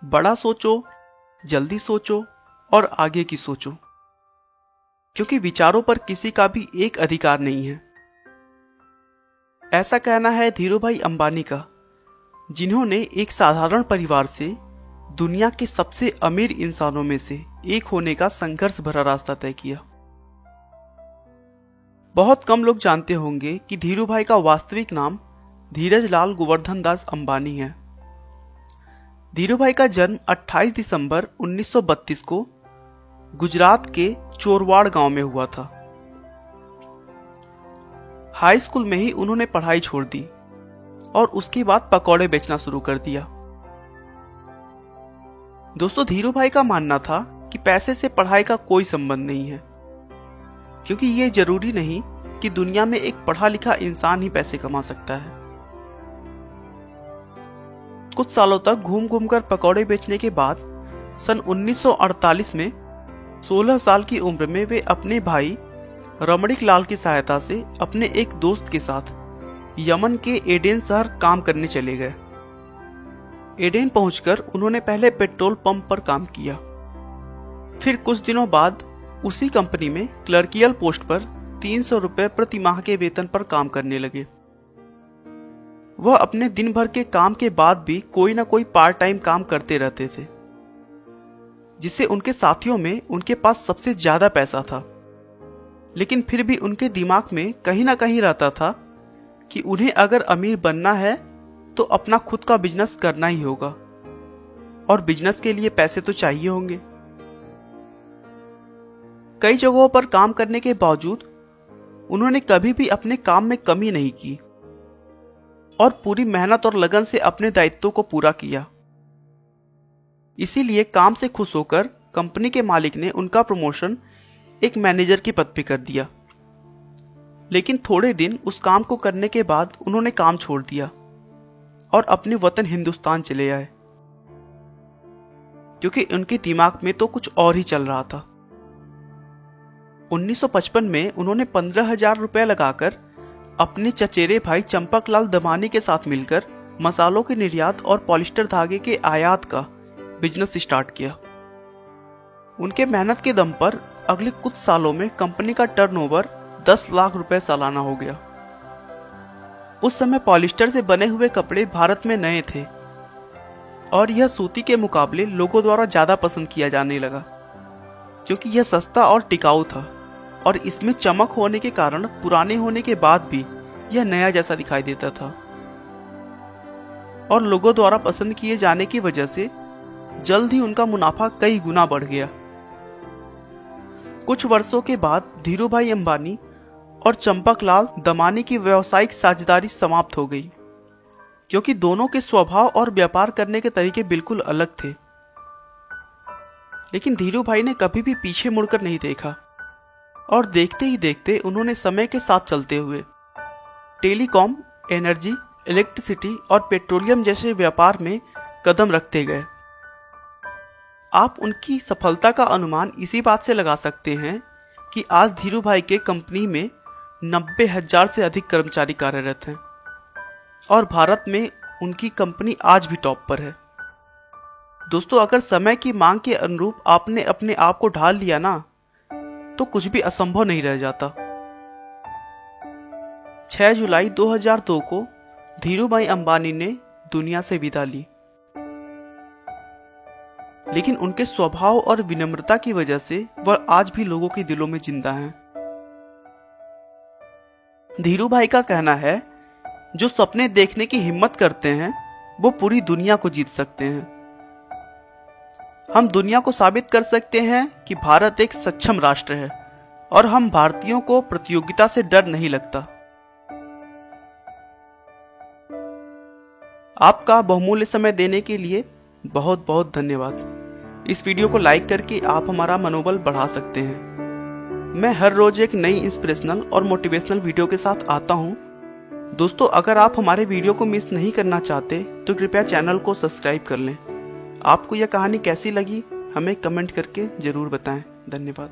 बड़ा सोचो, जल्दी सोचो और आगे की सोचो, क्योंकि विचारों पर किसी का भी एक अधिकार नहीं है। ऐसा कहना है धीरूभाई अंबानी का, जिन्होंने एक साधारण परिवार से दुनिया के सबसे अमीर इंसानों में से एक होने का संघर्ष भरा रास्ता तय किया। बहुत कम लोग जानते होंगे कि धीरूभाई का वास्तविक नाम धीरज लाल गोवर्धन दास अंबानी है। धीरूभाई का जन्म 28 दिसंबर 1932 को गुजरात के चोरवाड़ गांव में हुआ था। हाई स्कूल में ही उन्होंने पढ़ाई छोड़ दी और उसके बाद पकौड़े बेचना शुरू कर दिया। दोस्तों, धीरूभाई का मानना था कि पैसे से पढ़ाई का कोई संबंध नहीं है, क्योंकि यह जरूरी नहीं कि दुनिया में एक पढ़ा लिखा इंसान ही पैसे कमा सकता है। कुछ सालों तक घूम घूम कर पकौड़े बेचने के बाद सन 1948 में 16 साल की उम्र में वे अपने भाई रमणीक लाल की सहायता से अपने एक दोस्त के साथ यमन के एडेन शहर काम करने चले गए। एडेन पहुंचकर उन्होंने पहले पेट्रोल पंप पर काम किया। फिर कुछ दिनों बाद उसी कंपनी में क्लर्कियल पोस्ट पर 300 रुपए प्रति माह के वेतन पर काम करने लगे। वह अपने दिन भर के काम के बाद भी कोई ना कोई पार्ट टाइम काम करते रहते थे, जिससे उनके साथियों में उनके पास सबसे ज्यादा पैसा था। लेकिन फिर भी उनके दिमाग में कहीं ना कहीं रहता था कि उन्हें अगर अमीर बनना है तो अपना खुद का बिजनेस करना ही होगा, और बिजनेस के लिए पैसे तो चाहिए होंगे। कई जगहों पर काम करने के बावजूद उन्होंने कभी भी अपने काम में कमी नहीं की और पूरी मेहनत और लगन से अपने दायित्वों को पूरा किया। इसीलिए काम से खुश होकर कंपनी के मालिक ने उनका प्रमोशन एक मैनेजर के पद पे कर दिया। लेकिन थोड़े दिन उस काम को करने के बाद उन्होंने काम छोड़ दिया और अपने वतन हिंदुस्तान चले आए, क्योंकि उनके दिमाग में तो कुछ और ही चल रहा था। 1955 में उन्होंने 15,000 रुपए लगाकर अपने चचेरे भाई चंपकलाल दमानी के साथ मिलकर मसालों के निर्यात और पॉलिस्टर धागे के आयात का बिजनेस स्टार्ट किया। उनके मेहनत के दम पर अगले कुछ सालों में कंपनी का टर्नओवर 10 लाख रुपए सालाना हो गया। उस समय पॉलिस्टर से बने हुए कपड़े भारत में नए थे और यह सूती के मुकाबले लोगों द्वारा ज्यादा पसंद किया जाने लगा, क्योंकि यह सस्ता और टिकाऊ था और इसमें चमक होने के कारण पुराने होने के बाद भी यह नया जैसा दिखाई देता था। और लोगों द्वारा पसंद किए जाने की वजह से जल्द ही उनका मुनाफा कई गुना बढ़ गया। कुछ वर्षों के बाद धीरूभाई अंबानी और चंपकलाल दमानी की व्यावसायिक साझेदारी समाप्त हो गई, क्योंकि दोनों के स्वभाव और व्यापार करने के तरीके बिल्कुल अलग थे। लेकिन धीरूभाई ने कभी भी पीछे मुड़कर नहीं देखा और देखते ही देखते उन्होंने समय के साथ चलते हुए टेलीकॉम, एनर्जी, इलेक्ट्रिसिटी और पेट्रोलियम जैसे व्यापार में कदम रखते गए। आप उनकी सफलता का अनुमान इसी बात से लगा सकते हैं कि आज धीरूभाई के कंपनी में 90,000 से अधिक कर्मचारी कार्यरत हैं और भारत में उनकी कंपनी आज भी टॉप पर है। दोस्तों, अगर समय की मांग के अनुरूप आपने अपने आप को ढाल लिया ना, तो कुछ भी असंभव नहीं रह जाता। 6 जुलाई 2002 को धीरूभाई अंबानी ने दुनिया से विदा ली, लेकिन उनके स्वभाव और विनम्रता की वजह से वह आज भी लोगों के दिलों में जिंदा हैं। धीरूभाई का कहना है, जो सपने देखने की हिम्मत करते हैं वो पूरी दुनिया को जीत सकते हैं। हम दुनिया को साबित कर सकते हैं कि भारत एक सक्षम राष्ट्र है और हम भारतीयों को प्रतियोगिता से डर नहीं लगता। आपका बहुमूल्य समय देने के लिए बहुत बहुत धन्यवाद। इस वीडियो को लाइक करके आप हमारा मनोबल बढ़ा सकते हैं। मैं हर रोज एक नई इंस्पिरेशनल और मोटिवेशनल वीडियो के साथ आता हूं। दोस्तों, अगर आप हमारे वीडियो को मिस नहीं करना चाहते तो कृपया चैनल को सब्सक्राइब कर लें। आपको यह कहानी कैसी लगी हमें कमेंट करके जरूर बताएं। धन्यवाद।